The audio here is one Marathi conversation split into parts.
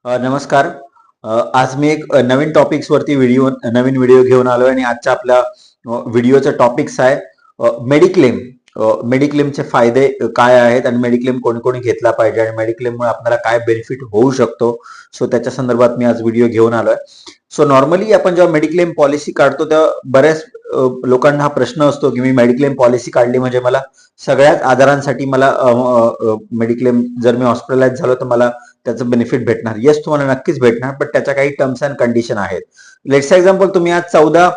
नमस्कार. आज मी एक नवीन टॉपिक्सवरती नवीन व्हिडिओ घेऊन आलोय आणि आजच्या आपल्या व्हिडिओचा टॉपिक्स आहे मेडिक्लेम. मेडिक्लेमचे फायदे काय आहेत आणि मेडिक्लेम कोणी कोणी घेतला पाहिजे आणि मेडिक्लेममुळे आपल्याला काय बेनिफिट होऊ शकतो. सो त्याच्या संदर्भात मी आज व्हिडिओ घेऊन आलोय. सो नॉर्मली आपण जेव्हा मेडिक्लेम पॉलिसी काढतो तेव्हा बऱ्याच लोकांना हा प्रश्न असतो की मी मेडिक्लेम पॉलिसी काढली म्हणजे मला सगळ्याच आजारांसाठी मला मेडिक्लेम जर मी हॉस्पिटलाइज झालो तर मला त्याचं बेनिफिट भेटणार. येस, तुम्हाला नक्कीच भेटणार, पण त्याच्या काही टर्म्स अँड कंडिशन आहेत. लेट्स एक्झाम्पल, तुम्ही आज 14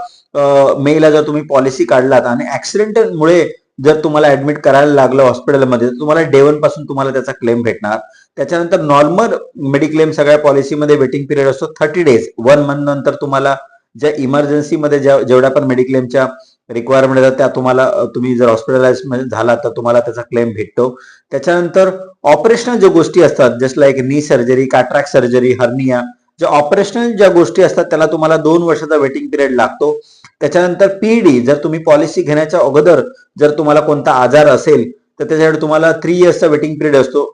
मेला जर तुम्ही पॉलिसी काढलात आणि ऍक्सिडेंटमुळे जर तुम्हाला ऍडमिट करायला लागलं हॉस्पिटलमध्ये, तर तुम्हाला डे 1 पासून तुम्हाला त्याचा क्लेम भेटणार. त्याच्यानंतर नॉर्मल मेडिक्लेम सगळ्या पॉलिसीमध्ये वेटिंग पिरियड असतो 30 डेज. 1 मंथ नंतर तुम्हाला ज्या इमर्जन्सीमध्ये जेवढ्या पण मेडिक्लेमच्या रिक्वायरमेंट येतात त्या तुम्हाला तुम्ही जर हॉस्पिटलाइज झाला तर तुम्हाला त्याचा क्लेम भेटतो. त्याच्यानंतर ऑपरेशनल ज्या गोष्टी असतात, just like knee surgery, cataract surgery, hernia, ज्या ऑपरेशनल ज्या गोष्टी असतात त्याला तुम्हाला 2 वर्षाचा वेटिंग पिरियड लागतो. त्याच्यानंतर पीईडी, जर तुम्ही पॉलिसी घेण्याच्या अगोदर जर तुम्हाला कोणता आजार असेल तर त्याच्यासाठी तुम्हाला 3 इयर्सचा वेटिंग पिरियड असतो.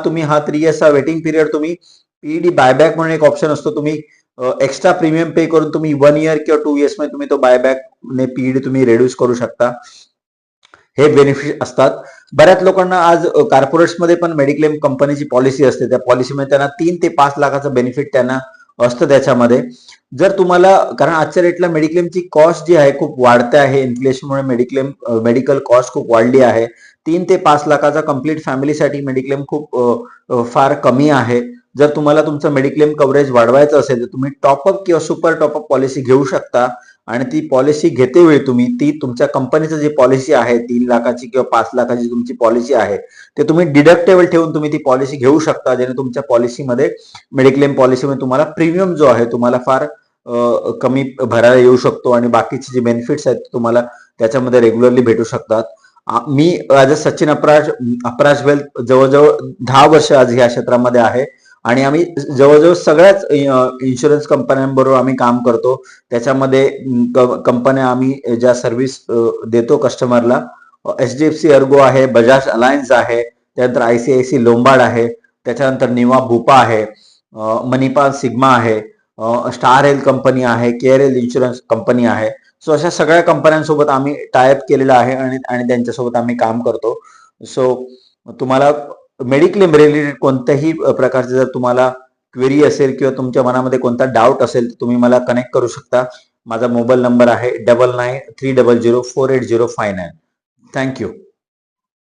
तुम्ही 3 इयर्सचा वेटिंग पिरियड तुम्ही पीईडी बायबॅक म्हणून एक ऑप्शन असतो, तुम्ही एक्स्ट्रा प्रीमियम पे करून तुम्ही 1 इयर किंवा 2 इयर्स मध्ये तुम्ही तो बायबॅक ने पीईडी तुम्ही रेड्यूस करू शकता. हे बेनिफिट असतात. बऱ्याच लोकांना आज कॉर्पोरेट्समध्ये पण मेडिक्लेम कंपनीची पॉलिसी असते. त्या पॉलिसीमध्ये त्यांना 3 ते 5 लाखाचं बेनिफिट त्यांना असतं त्याच्यामध्ये. जर तुम्हाला, कारण आजच्या रेटला मेडिक्लेमची कॉस्ट जी आहे खूप वाढते आहे, इन्फ्लेशनमुळे मेडिकल कॉस्ट खूप वाढली आहे. 3 ते 5 लाखाचा कंप्लीट फॅमिलीसाठी मेडिक्लेम खूप फार कमी आहे. जर तुम्हाला तुमचं मेडिक्लेम कव्हरेज वाढवायचं असेल तर तुम्ही टॉपअप किंवा सुपर टॉपअप पॉलिसी घेऊ शकता. आणि ती पॉलिसी घेतेवेळी तुम्ही ती तुमच्या कंपनीचं जी पॉलिसी आहे 3 लाखाची किंवा 5 लाखाची तुमची पॉलिसी आहे ते तुम्ही डिडक्टेबल ठेवून तुम्ही ती पॉलिसी घेऊ शकता, जेणे तुमच्या पॉलिसीमध्ये मेडिक्लेम पॉलिसीमध्ये तुम्हाला प्रीमियम जो आहे तुम्हाला फार कमी भरायला येऊ शकतो आणि बाकीचे जे बेनिफिट्स आहेत तुम्हाला त्याच्यामध्ये रेग्युलरली भेटू शकतात. मी ॲज अ सचिन अपराज वेल्थ जवळजवळ 10 वर्ष आज ह्या क्षेत्रामध्ये आहे आणि आम्ही जवळजवळ सगळ्याच इन्शुरन्स कंपन्यांबरोबर आम्ही काम करतो. त्याच्यामध्ये कंपन्या आम्ही ज्या सर्व्हिस देतो कस्टमरला, HDFC अर्गो आहे, बजाज अलायन्स आहे, त्यानंतर ICICI लोंबार्ड आहे, त्याच्यानंतर निवा बुपा आहे, मणिपाल सिग्मा आहे, स्टार हेल्थ कंपनी आहे, केअर हेल्थ इन्शुरन्स कंपनी आहे. सो अशा सगळ्या कंपन्यांसोबत आम्ही टायअप केलेला आहे आणि त्यांच्यासोबत आम्ही काम करतो. सो तुम्हाला मेडिक्लेम रिलेटेड कोणत्याही प्रकारचे जर तुम्हाला क्वेरी असेल किंवा तुमच्या मनामध्ये कोणता डाऊट असेल तर तुम्ही मला कनेक्ट करू शकता. माझा मोबाईल नंबर आहे 9930048059. थँक्यू.